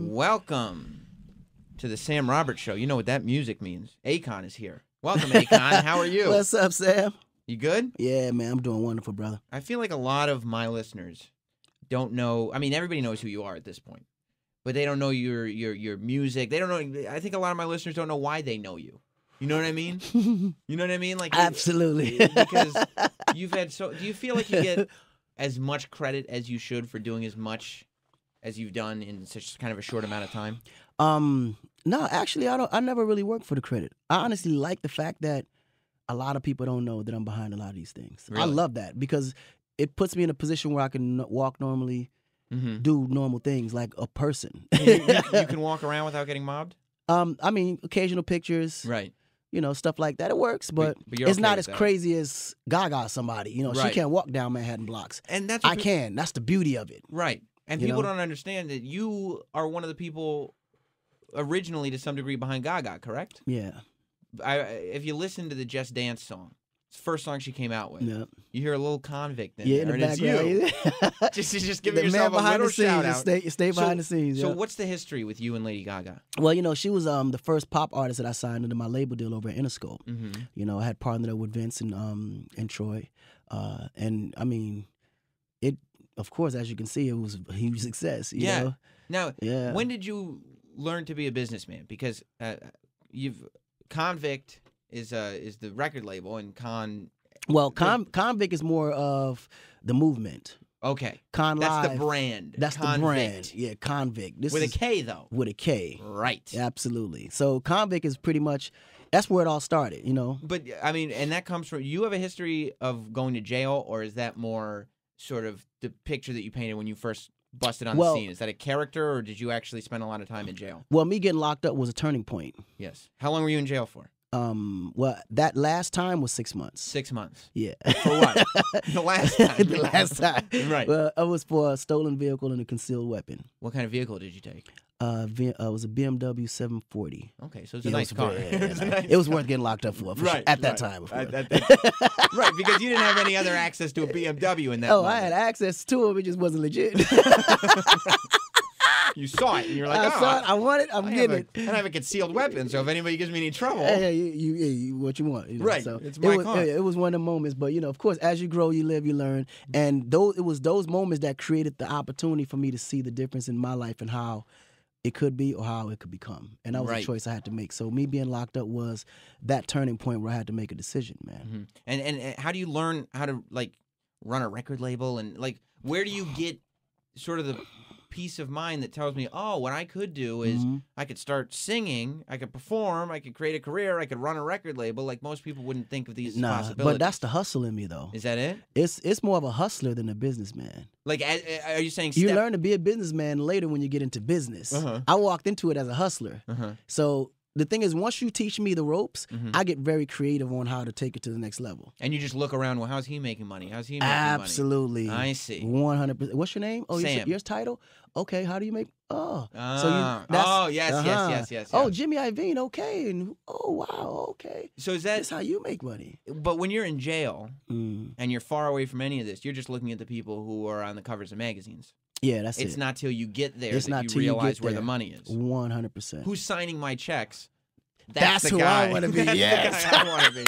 Welcome to the Sam Roberts Show. You know what that music means. Akon is here. Welcome, Akon. How are you? What's up, Sam? You good? Yeah, man, I'm doing wonderful, brother. I feel like a lot of my listeners don't know. I mean, everybody knows who you are at this point, but they don't know your music. They don't know. I think a lot of my listeners don't know why they know you. You know what I mean? You know what I mean? Like absolutely. Because you've had so. Do you feel like you get as much credit as you should for doing as much as you've done in such kind of a short amount of time? No, actually, I don't. I never really work for the credit. I honestly like the fact that a lot of people don't know that I'm behind a lot of these things. Really? I love that because it puts me in a position where I can walk normally, do normal things like a person. You can walk around without getting mobbed? I mean, occasional pictures. Right. You know, stuff like that. It works, but you're it's okay not with as that. crazy as Gaga somebody. You know, Right. she can't walk down Manhattan blocks. And that's I can. That's the beauty of it. Right. And You people know? don't understand that you are one of the people originally to some degree behind Gaga, correct? Yeah. If you listen to the Just Dance song, it's the first song she came out with. Yeah. You hear a little convict in Yeah, there, in the and it's background. you. just giving The yourself man a behind little the scenes. shout Just out. stay behind the scenes. So Yeah. what's the history with you and Lady Gaga? Well, you know, she was the first pop artist that I signed into my label deal over at Interscope. Mm-hmm. You know, I had partnered up with Vince and Troy, and I mean, it. Of course, as you can see, it was a huge success. You know? Now, Yeah. when did you learn to be a businessman? Because Convict is the record label, and Well, Convict is more of the movement. Okay. Con That's Live, the brand. That's Convict. the brand. Yeah, Convict. This With is a K, though. with a K. Right. Absolutely. So Convict is pretty much that's where it all started. You know. But, I mean, and that comes from, you have a history of going to jail, or is that more sort of the picture that you painted when you first busted on the scene? Is that a character, or did you actually spend a lot of time in jail? Well, me getting locked up was a turning point. Yes. How long were you in jail for? Well, that last time was 6 months. 6 months. Yeah. For what? The last time. The last time. Right. Well, it was for a stolen vehicle and a concealed weapon. What kind of vehicle did you take? It was a BMW 740. Okay, so it's a nice car. It was worth getting locked up for sure, at that time. Of course. Right, because you didn't have any other access to a BMW in that moment. I had access to it, it just wasn't legit. You saw it, and you're like, I saw it, I want it, I'm getting it. And I have a concealed weapon, so if anybody gives me any trouble. Hey, you what you want. You know? Right, So it's my car. It was one of the moments, but you know, of course, as you grow, you live, you learn, and it was those moments that created the opportunity for me to see the difference in my life and how it could be or how it could become, and that was a choice I had to make. So me being locked up was that turning point where I had to make a decision, man. Mm-hmm. And how do you learn how to run a record label, and where do you get sort of the peace of mind that tells me, oh, what I could do is I could start singing, I could perform, I could create a career, I could run a record label. Like most people wouldn't think of these possibilities. But that's the hustle in me, though. Is that it? It's more of a hustler than a businessman. Like, are you saying you learn to be a businessman later when you get into business? I walked into it as a hustler. So the thing is, once you teach me the ropes, I get very creative on how to take it to the next level. And you just look around, well, how's he making money? How's he making Absolutely. money? I see. 100%. What's your name? Oh, Sam. Your title? Okay, how do you make... Oh. Yes. Oh, Jimmy Iovine, okay. And, oh, wow, okay. So that's how you make money. But when you're in jail and you're far away from any of this, you're just looking at the people who are on the covers of magazines. Yeah, that's it. It's not till you get there that you realize where the money is. 100%. Who's signing my checks? That's the who guy. I want to be. That's Yes. the guy I want to be.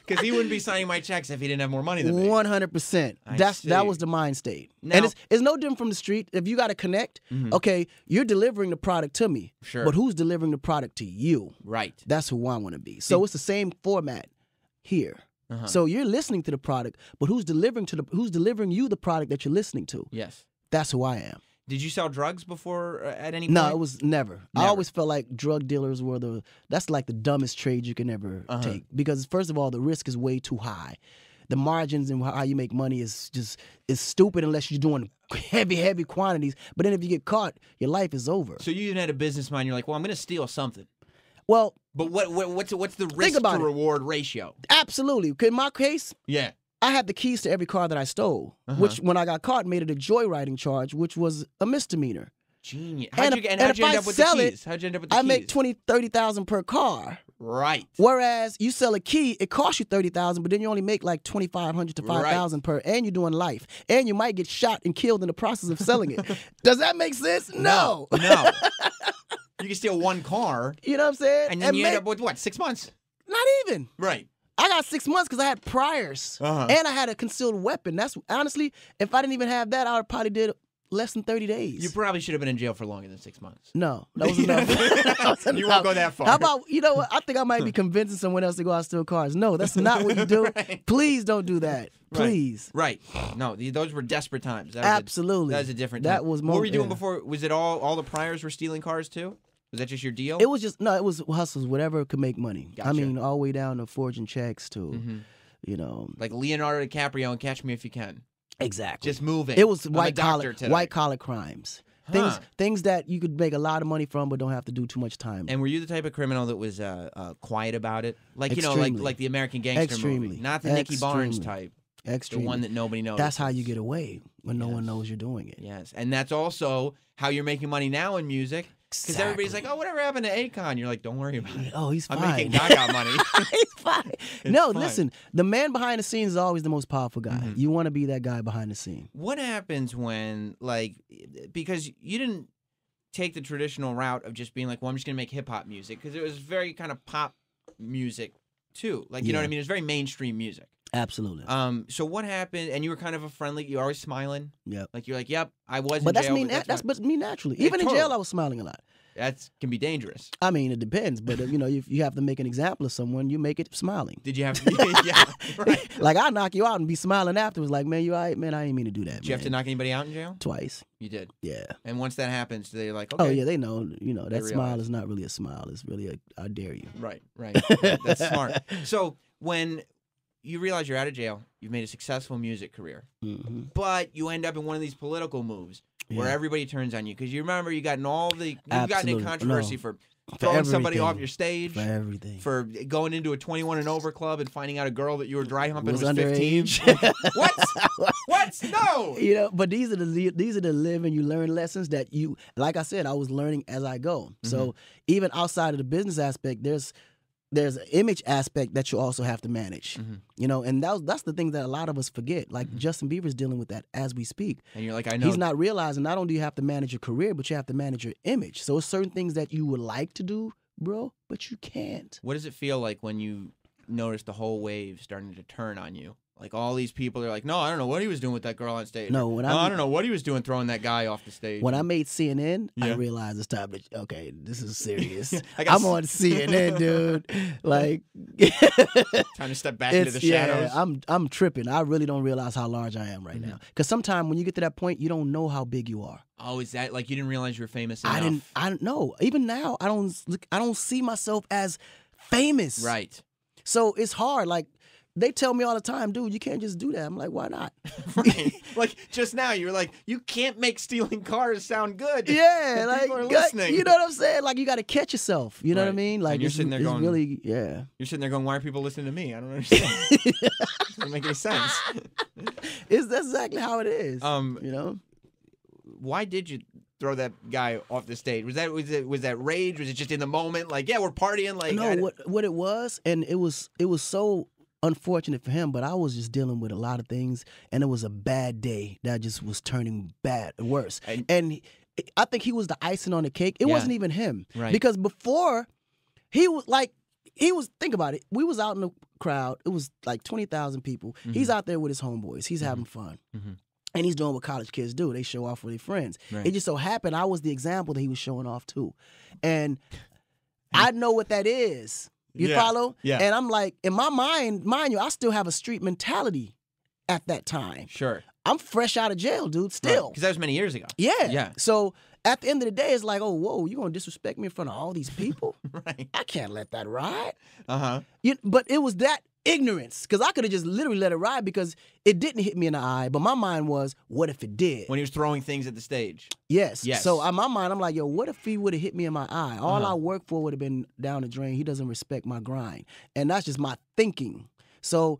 Because he wouldn't be signing my checks if he didn't have more money than me. 100%. That was the mind state. Now, and it's no different from the street. If you got to connect, okay, you're delivering the product to me. Sure. But who's delivering the product to you? Right. That's who I want to be. So it's the same format here. So you're listening to the product, but who's delivering you the product that you're listening to? Yes. That's who I am. Did you sell drugs before at any point? No, it was never. I always felt like drug dealers were that's like the dumbest trade you can ever take. Because first of all, the risk is way too high. The margins and how you make money is stupid unless you're doing heavy quantities. But then if you get caught, your life is over. So you even had a business mind. You're like, well, I'm going to steal something. Well, but what's the risk to reward ratio? Absolutely. In my case, yeah, I had the keys to every car that I stole, which when I got caught made it a joyriding charge, which was a misdemeanor. Genius. How'd you end up with the keys? I make $20,000-$30,000 per car. Right. Whereas you sell a key, it costs you $30,000, but then you only make like $2,500 to $5,000 per, and you're doing life, and you might get shot and killed in the process of selling it. Does that make sense? No. You can steal one car. You know what I'm saying? And then you end up with what? 6 months? Not even. Right. I got 6 months because I had priors, and I had a concealed weapon. That's honestly, if I didn't even have that, I would probably did less than 30 days. You probably should have been in jail for longer than 6 months. No, that was enough. You won't go that far. How about, you know what? I think I might be convincing someone else to go out and steal cars. No, that's not what you do. Right. Please don't do that. Please. Right. No, those were desperate times. Absolutely. That was a different time. That was more, what were you doing before? Was it all the priors were stealing cars too? Was that just your deal? It was just, no, it was hustles, whatever could make money. Gotcha. I mean, all the way down to forging checks to, you know. Like Leonardo DiCaprio and Catch Me If You Can. Exactly. Just moving. It was white collar crimes. Huh. Things that you could make a lot of money from but don't have to do too much time. And were you the type of criminal that was quiet about it? Like, Extremely. you know, like the American Gangster movie. Not the Nicky Barnes type. Extremely. The one that nobody knows. That's how you get away when no one knows you're doing it. Yes. And that's also how you're making money now in music. Because everybody's like, oh, whatever happened to Akon? You're like, don't worry about it. Oh, he's fine. I'm making Gaga money. He's fine. Listen, the man behind the scenes is always the most powerful guy. You want to be that guy behind the scene. What happens when, like, because you didn't take the traditional route of just being like, well, I'm just going to make hip-hop music, because it was very kind of pop music, too. Like, you know what I mean? It was very mainstream music. Absolutely. So what happened? And you were kind of a friendly. You're always smiling. Yep. Like you're like, yep, I was. But in jail, that's me naturally. Even in jail, I was smiling a lot. That can be dangerous. I mean, it depends. But you know, if you have to make an example of someone, you make it smiling. Did you have to? Yeah, right. Like I'll knock you out and be smiling afterwards. Like, man, you all right? Man, I didn't mean to do that. Did you have to knock anybody out in jail? Twice. You did. Yeah. And once that happens, they're like, okay. Oh yeah, they know. You know, that smile is not really a smile. It's really a I dare you. Right. That's smart. So when you realize you're out of jail, you've made a successful music career, but you end up in one of these political moves where everybody turns on you, because you remember you got in controversy for throwing somebody off your stage, for everything, for going into a 21 and over club and finding out a girl that you were dry humping was underage. 15. What? No. You know, but these are the live and you learn lessons that you, like I said, I was learning as I go. So even outside of the business aspect, there's an image aspect that you also have to manage, you know, and that's the thing that a lot of us forget. Like Justin Bieber's dealing with that as we speak. And you're like, I know. He's not realizing not only do you have to manage your career, but you have to manage your image. So it's certain things that you would like to do, bro, but you can't. What does it feel like when you notice the whole wave starting to turn on you? Like all these people are like, no, I don't know what he was doing with that girl on stage. No, I don't know what he was doing throwing that guy off the stage. When I made CNN, I realized it's time to, okay, this is serious. I'm on CNN, dude. Like, time to step back into the shadows. I'm tripping. I really don't realize how large I am right now. Because sometimes when you get to that point, you don't know how big you are. Oh, is that like you didn't realize you were famous enough? I didn't know. Even now, I don't see myself as famous. Right. So it's hard. Like, they tell me all the time, dude, you can't just do that. I'm like, why not? Right. Like just now, you were like, you can't make stealing cars sound good. Yeah, like people are listening. You know what I'm saying? Like you got to catch yourself. You know what I mean? Like and you're sitting there going, really, yeah. You're sitting there going, why are people listening to me? I don't understand. Doesn't make any sense. That's exactly how it is. You know, why did you throw that guy off the stage? Was that rage? Was it just in the moment? Like, yeah, we're partying. Like, no, what it was, and it was so unfortunate for him, but I was just dealing with a lot of things, and it was a bad day that just was turning worse. And I think he was the icing on the cake. It wasn't even him, right? Because before he was think about it. We was out in the crowd. It was like 20,000 people. He's out there with his homeboys. He's having fun. And he's doing what college kids do. They show off with their friends. Right. It just so happened I was the example that he was showing off too. And I know what that is. You follow? Yeah. And I'm like, in my mind you, I still have a street mentality at that time. Sure. I'm fresh out of jail, dude, still. Because that was many years ago. Yeah. Yeah. So at the end of the day, it's like, oh, whoa, you going to disrespect me in front of all these people? Right. I can't let that ride. Uh-huh. But it was that ignorance, because I could have just literally let it ride because it didn't hit me in the eye. But my mind was, what if it did? When he was throwing things at the stage. Yes. So in my mind, I'm like, yo, what if he would have hit me in my eye? All I worked for would have been down the drain. He doesn't respect my grind. And that's just my thinking. So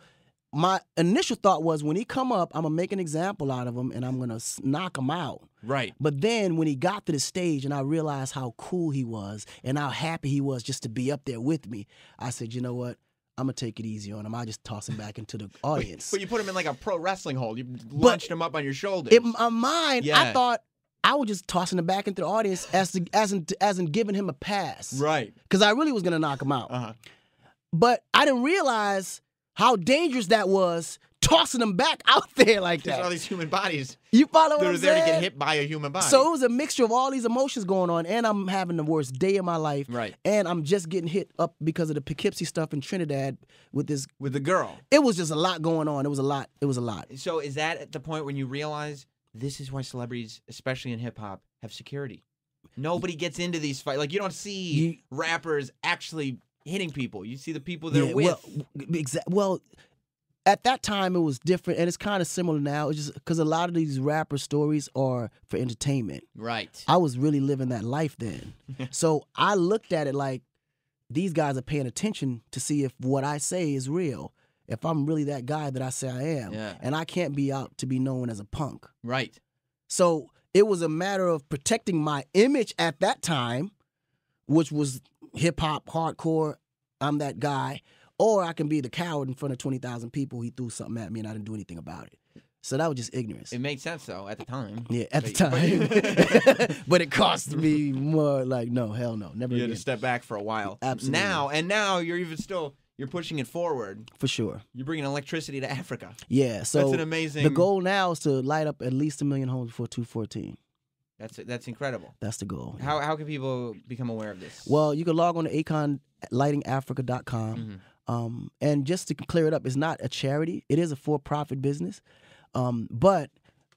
my initial thought was when he come up, I'm gonna make an example out of him and I'm gonna knock him out. Right. But then when he got to the stage and I realized how cool he was and how happy he was just to be up there with me, I said, you know what? I'm gonna take it easy on him. I just toss him back into the audience. But you put him in like a pro wrestling hold. You launched him up on your shoulders. In my mind, I thought I was just tossing him back into the audience as in giving him a pass. Right. Because I really was gonna knock him out. But I didn't realize how dangerous that was, tossing them back out there like that. There's all these human bodies. You follow what I'm saying? They're there to get hit by a human body. So it was a mixture of all these emotions going on, and I'm having the worst day of my life. Right. And I'm just getting hit up because of the Poughkeepsie stuff in Trinidad with the girl. It was just a lot going on. It was a lot. So is that at the point when you realize this is why celebrities, especially in hip hop, have security? Nobody gets into these fights. Like, you don't see rappers actually hitting people. You see the people they're with. Well, at that time, it was different, and it's kind of similar now. It's just because a lot of these rapper stories are for entertainment. Right. I was really living that life then. So I looked at it like these guys are paying attention to see if what I say is real, if I'm really that guy that I say I am. Yeah. And I can't be out to be known as a punk. Right. So it was a matter of protecting my image at that time, which was hip-hop, hardcore, I'm that guy. Or I can be the coward in front of 20,000 people. He threw something at me and I didn't do anything about it. So that was just ignorance. It made sense, though, at the time. Yeah, at the time. But it cost me more like, no, hell no. Never You again. had to step back for a while. Absolutely. Now you're even still, you're pushing it forward. For sure. You're bringing electricity to Africa. Yeah, so that's an amazing... The goal now is to light up at least 1 million homes before 2014. That's incredible. That's the goal. Yeah. How can people become aware of this? Well, you can log on to akonlightingafrica.com. And just to clear it up, it's not a charity. It is a for-profit business. But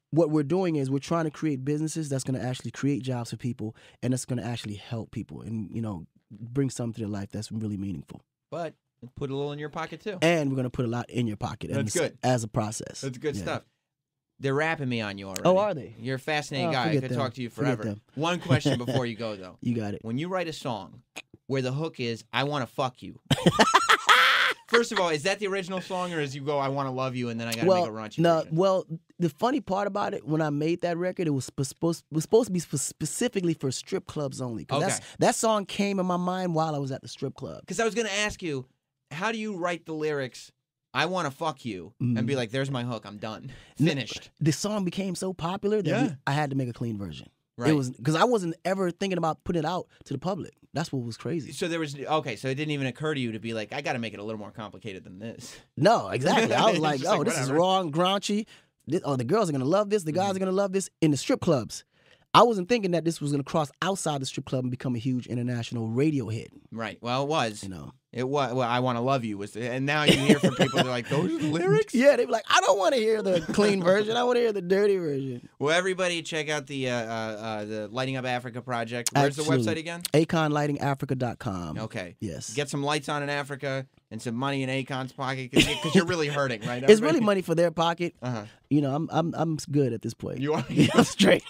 what we're doing is we're trying to create businesses that's going to actually create jobs for people and that's going to actually help people and, bring something to their life that's really meaningful. But put a little in your pocket, too. And we're going to put a lot in your pocket. That's good. As a process. That's good stuff. They're rapping me on you already. Oh, are they? You're a fascinating guy. I could talk to you forever. One question before you go, though. You got it. When you write a song where the hook is, I want to fuck you. First of all, is that the original song, or is you go, I want to love you, and then I got to make a raunchy version? Well, the funny part about it, when I made that record, it was supposed to be specifically for strip clubs only. Okay. That song came in my mind while I was at the strip club. Because I was going to ask you, how do you write the lyrics, I want to fuck you, and be like, there's my hook, I'm done. Finished. The song became so popular that I had to make a clean version. Right. It was because I wasn't ever thinking about putting it out to the public. That's what was crazy. So so it didn't even occur to you to be like, I got to make it a little more complicated than this. No, exactly. I was like, this is raw and graunchy. The girls are gonna love this. The guys are gonna love this in the strip clubs. I wasn't thinking that this was gonna cross outside the strip club and become a huge international radio hit. Right. Well, it was. It was. Well, I want to love you was, and now you hear from people they're like, those are the lyrics. Yeah, they be like, I don't want to hear the clean version. I want to hear the dirty version. Well, everybody, check out the Lighting Up Africa project. Where's the website again? AkonLightingAfrica.com. Okay. Yes. Get some lights on in Africa and some money in Akon's pocket because you're really hurting, right? It's really money for their pocket. Uh-huh. I'm good at this point. You are. I'm straight.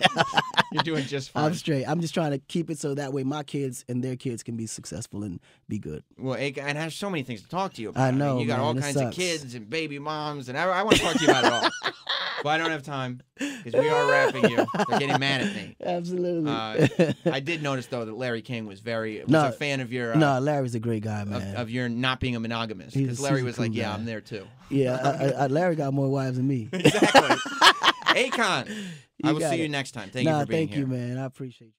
You're doing just fine. I'm straight. I'm just trying to keep it so that way my kids and their kids can be successful and be good. Well, and I have so many things to talk to you about. I know, you got all kinds of kids and baby moms, and I want to talk to you about it all. But I don't have time because we are wrapping you. They're getting mad at me. Absolutely. I did notice, though, that Larry King was a fan of your... no, Larry's a great guy, man. Of your not being a monogamous. Because Larry was like, yeah, I'm there, too. Yeah, Larry got more wives than me. Exactly. Akon, I will see you next time. Thank you for being here. Thank you, man. I appreciate you.